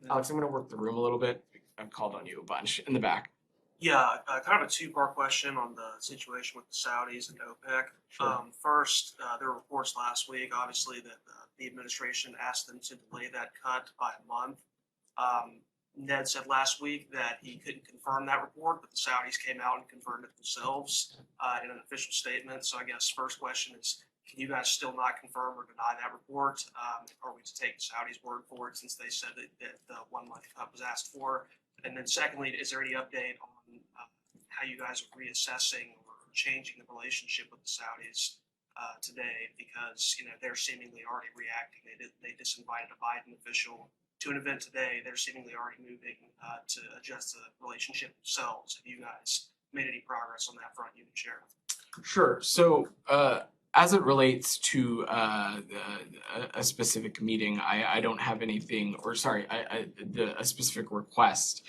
Alex, I'm going to work the room a little bit. I've called on you a bunch in the back. Yeah, kind of a two-part question on the situation with the Saudis and OPEC. Sure. First, there were reports last week, obviously, that the administration asked them to delay that cut by a month. Ned said last week that he couldn't confirm that report, but the Saudis came out and confirmed it themselves in an official statement. So I guess first question is, can you guys still not confirm or deny that report? Are we to take the Saudis' word for it since they said that the 1 month cut was asked for? And then secondly, is there any update on how you guys are reassessing or changing the relationship with the Saudis today? Because they're seemingly already reacting. They disinvited a Biden official to an event today. They're seemingly already moving to adjust the relationship themselves. Have you guys made any progress on that front you can share? Sure. So, as it relates to a specific meeting, I don't have anything, or sorry, a specific request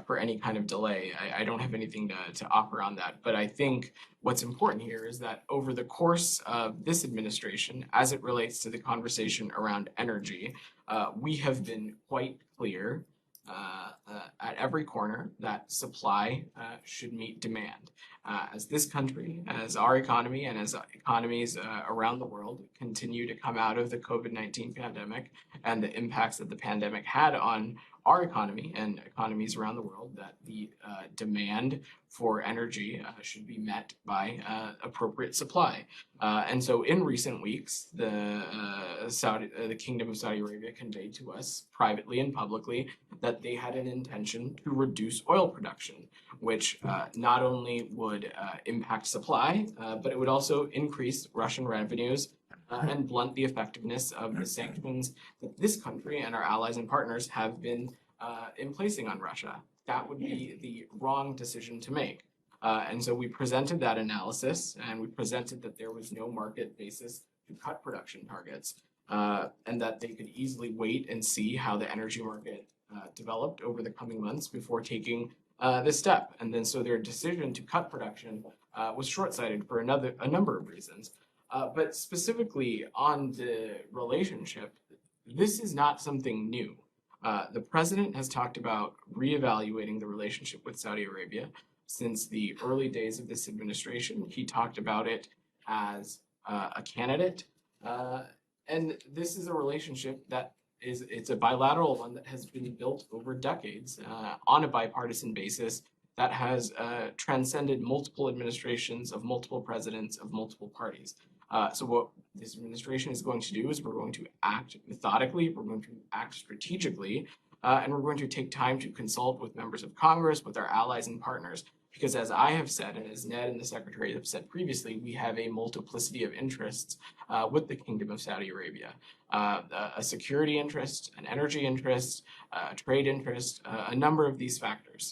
for any kind of delay. I don't have anything to offer on that. But I think what's important here is that over the course of this administration, as it relates to the conversation around energy, we have been quite clear at every corner that supply should meet demand. As this country, as our economy, and as economies around the world continue to come out of the COVID-19 pandemic and the impacts that the pandemic had on our economy and economies around the world, that the demand for energy should be met by appropriate supply. And so in recent weeks, the Kingdom of Saudi Arabia conveyed to us privately and publicly that they had an intention to reduce oil production, which not only would impact supply, but it would also increase Russian revenues and blunt the effectiveness of the sanctions that this country and our allies and partners have been in placing on Russia. That would be the wrong decision to make. And so we presented that analysis, and we presented that there was no market basis to cut production targets, and that they could easily wait and see how the energy market developed over the coming months before taking this step. And then so their decision to cut production was short-sighted for a number of reasons. But specifically on the relationship, this is not something new. The president has talked about reevaluating the relationship with Saudi Arabia since the early days of this administration. He talked about it as a candidate, and this is a relationship that it's a bilateral one that has been built over decades on a bipartisan basis that has transcended multiple administrations of multiple presidents of multiple parties. So what this administration is going to do is we're going to act methodically, we're going to act strategically, and we're going to take time to consult with members of Congress, with our allies and partners. Because as I have said, and as Ned and the Secretary have said previously, we have a multiplicity of interests with the Kingdom of Saudi Arabia. A security interest, an energy interest, a trade interest, a number of these factors.